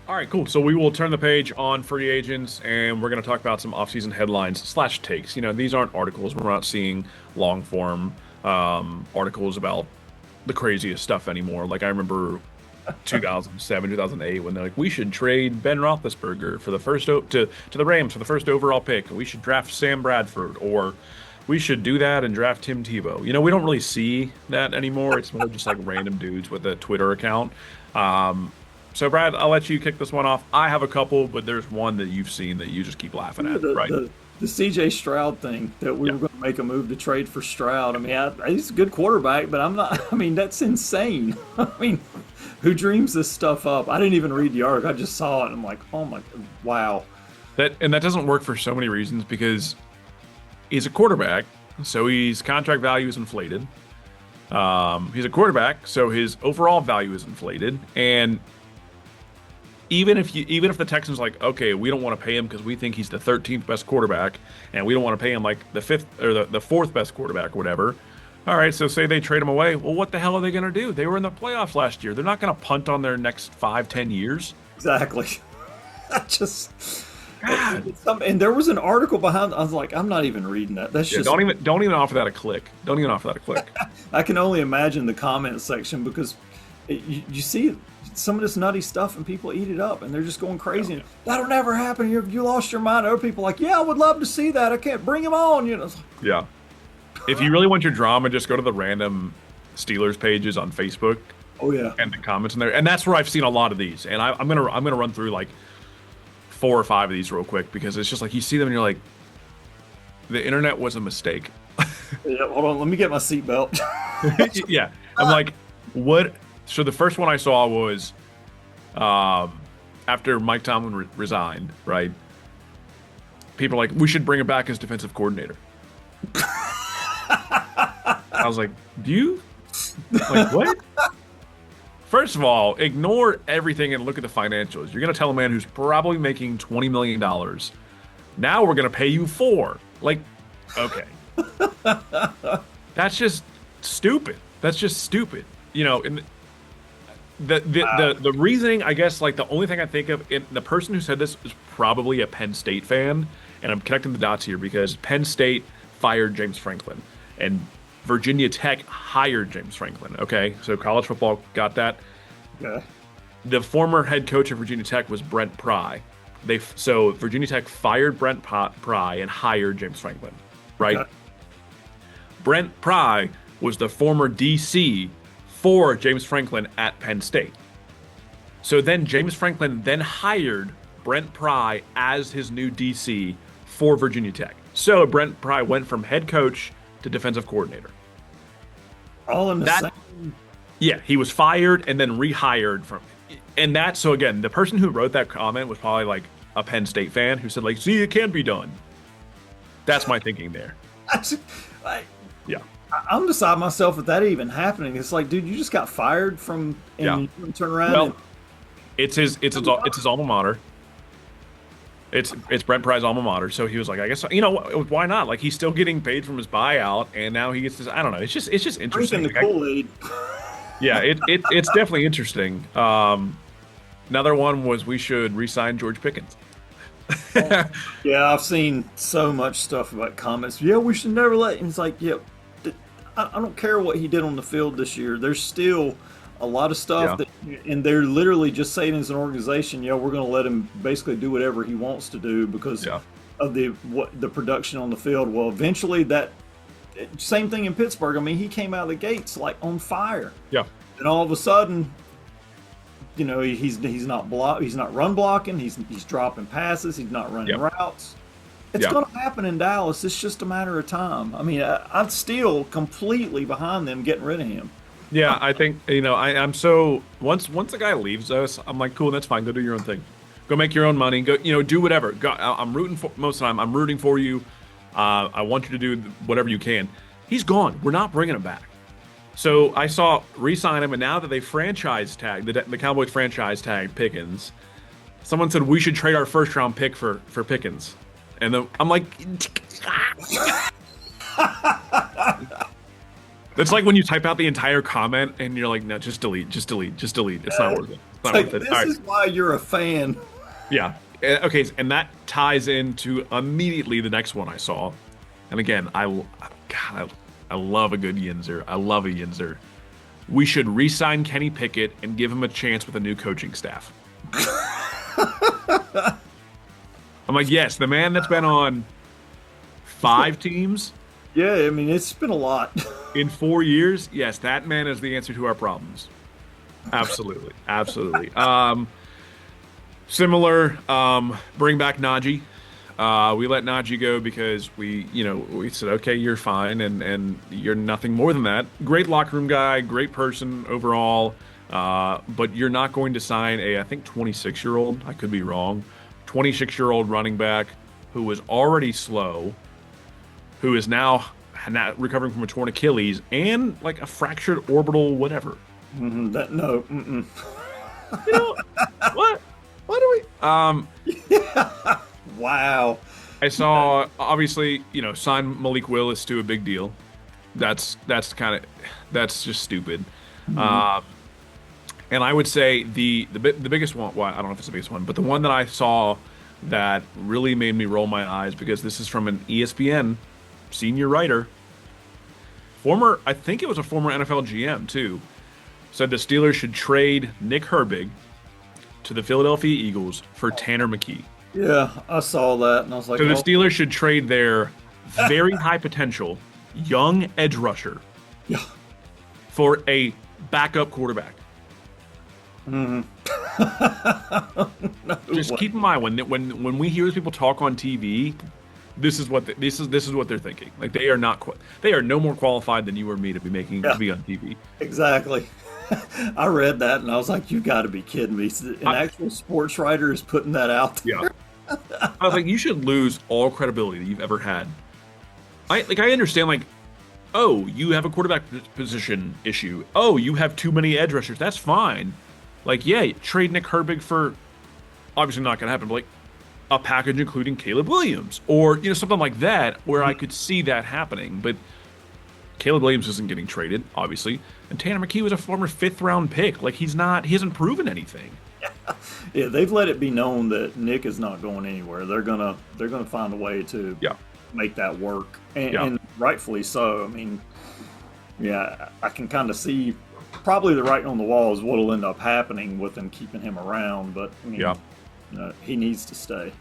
All right, cool. So we will turn the page on free agents, and we're going to talk about some offseason headlines slash takes. These aren't articles. We're not seeing long form articles about the craziest stuff anymore. Like I remember 2007, 2008 when they're like, we should trade Ben Roethlisberger for the to the Rams for the first overall pick. We should draft Sam Bradford, or we should do that and draft Tim Tebow. We don't really see that anymore. It's more just like random dudes with a Twitter account. Um, so Brad, I'll let you kick this one off. I have a couple, but there's one that you've seen that you just keep laughing Yeah, at, The, right? the the CJ Stroud thing that we Yeah. were going to make a move to trade for Stroud. I mean, he's a good quarterback, but I'm not. I mean, that's insane. I mean, who dreams this stuff up? I didn't even read the article. I just saw it. And I'm like, oh my, wow. That doesn't work for so many reasons because he's a quarterback, so his contract value is inflated. He's a quarterback, so his overall value is inflated. And even if the Texans like, okay, we don't want to pay him because we think he's the 13th best quarterback, and we don't want to pay him like the fifth or the fourth best quarterback or whatever. All right, so say they trade him away. Well, what the hell are they going to do? They were in the playoffs last year. They're not going to punt on their next 5, 10 years. Exactly. I just. God. And there was an article behind. I was like, I'm not even reading that. That's Yeah, just. don't even offer that a click. Don't even offer that a click. I can only imagine the comment section because you see some of this nutty stuff and people eat it up and they're just going crazy. And, that'll never happen. You lost your mind. Other people are like, yeah, I would love to see that. I can't bring him on. It's like, Yeah. If you really want your drama, just go to the random Steelers pages on Facebook oh yeah. and the comments in there. And that's where I've seen a lot of these. And I'm gonna run through like 4 or 5 of these real quick because it's just like you see them and you're like, the internet was a mistake. Yeah, hold on. Let me get my seatbelt. Yeah. I'm like, what? So the first one I saw was after Mike Tomlin resigned, right? People are like, we should bring him back as defensive coordinator. I was like, do you? Like, what? First of all, ignore everything and look at the financials. You're going to tell a man who's probably making $20 million, now we're going to pay you 4. Like, okay. That's just stupid. That's just stupid. And the reasoning, I guess, like the only thing I think of, the person who said this is probably a Penn State fan, and I'm connecting the dots here because Penn State fired James Franklin, and Virginia Tech hired James Franklin. Okay, so college football got that. Okay. The former head coach of Virginia Tech was Brent Pry. So Virginia Tech fired Brent Pry and hired James Franklin, right? Okay. Brent Pry was the former DC for James Franklin at Penn State. So then James Franklin then hired Brent Pry as his new DC for Virginia Tech. So Brent Pry went from head coach to defensive coordinator. All in the That same. Yeah, he was fired and then rehired and that, so again, the person who wrote that comment was probably like a Penn State fan who said like, see, it can be done. That's my thinking there. I, Yeah. I'm beside myself with that even happening. It's like, dude, you just got fired from, and Yeah. you turn around Well, and it's his alma mater. It's Brent Pry's alma mater. So he was like, I guess, why not? Like he's still getting paid from his buyout, and now he gets this. I don't know. It's just interesting. drinking the Like, Kool-Aid. yeah, it's definitely interesting. Another one was we should re-sign George Pickens. Yeah, I've seen so much stuff about comments. Yeah, we should never let him. It's like, yeah, I don't care what he did on the field this year. There's still a lot of stuff and they're literally just saying as an organization, yeah, we're going to let him basically do whatever he wants to do because Yeah. of the production on the field. Well, eventually that same thing in Pittsburgh. I mean, he came out of the gates like on fire, Yeah. and all of a sudden, he's not run blocking. He's dropping passes. He's not running Yeah. routes. It's Yeah. going to happen in Dallas. It's just a matter of time. I mean, I'm still completely behind them getting rid of him. Yeah, I think I'm so once a guy leaves us, I'm like, cool, that's fine. Go do your own thing. Go make your own money. Go, do whatever. I'm rooting for most of the time. I'm rooting for you. I want you to do whatever you can. He's gone. We're not bringing him back. So I saw re-sign him, and now that they franchise tag the Cowboys franchise tag Pickens, someone said we should trade our first round pick for Pickens, and then I'm like, That's like when you type out the entire comment and you're like, no, just delete, just delete, just delete. It's not worth it. It's not Like, worth it. this All right. is why you're a fan. Yeah. Okay, and that ties into immediately the next one I saw. And again, God, I love a good Yinzer. I love a Yinzer. We should re-sign Kenny Pickett and give him a chance with a new coaching staff. I'm like, yes, the man that's been on 5 teams Yeah, I mean, it's been a lot. in 4 years. Yes, that man is the answer to our problems. Absolutely, absolutely. Similar, bring back Najee. We let Najee go because we said, okay, you're fine, and you're nothing more than that. Great locker room guy, great person overall, but you're not going to sign I think 26-year-old, I could be wrong, 26-year-old running back who was already slow, who is now recovering from a torn Achilles and like a fractured orbital whatever. No. You know, what? What do we? Yeah. Wow. I saw obviously, sign Malik Willis to a big deal. That's just stupid. And I would say the biggest one. Well, I don't know if it's the biggest one, but the one that I saw that really made me roll my eyes because this is from an ESPN senior writer, I think it was a former NFL GM too, said the Steelers should trade Nick Herbig to the Philadelphia Eagles for Tanner McKee. Yeah, I saw that, and I was like, So the Steelers should trade their very high potential young edge rusher for a backup quarterback. No Just way. keep in mind when we hear people talk on TV, this is what they're thinking. Like they are no more qualified than you or me to be to be on TV. Exactly. I read that, and I was like, "You've got to be kidding me!" An actual sports writer is putting that out there. Yeah. I was like, you should lose all credibility that you've ever had. I understand, like, oh, you have a quarterback position issue. Oh, you have too many edge rushers. That's fine. Like, yeah, trade Nick Herbig for, obviously not going to happen, but like a package including Caleb Williams or, something like that where I could see that happening. But Caleb Williams isn't getting traded, obviously. And Tanner McKee was a former 5th-round pick. Like, he hasn't proven anything. Yeah, they've let it be known that Nick is not going anywhere. They're gonna find a way to make that work, and rightfully so. I mean, yeah, I can kind of see probably the writing on the wall is what'll end up happening with them keeping him around. But I mean, he needs to stay.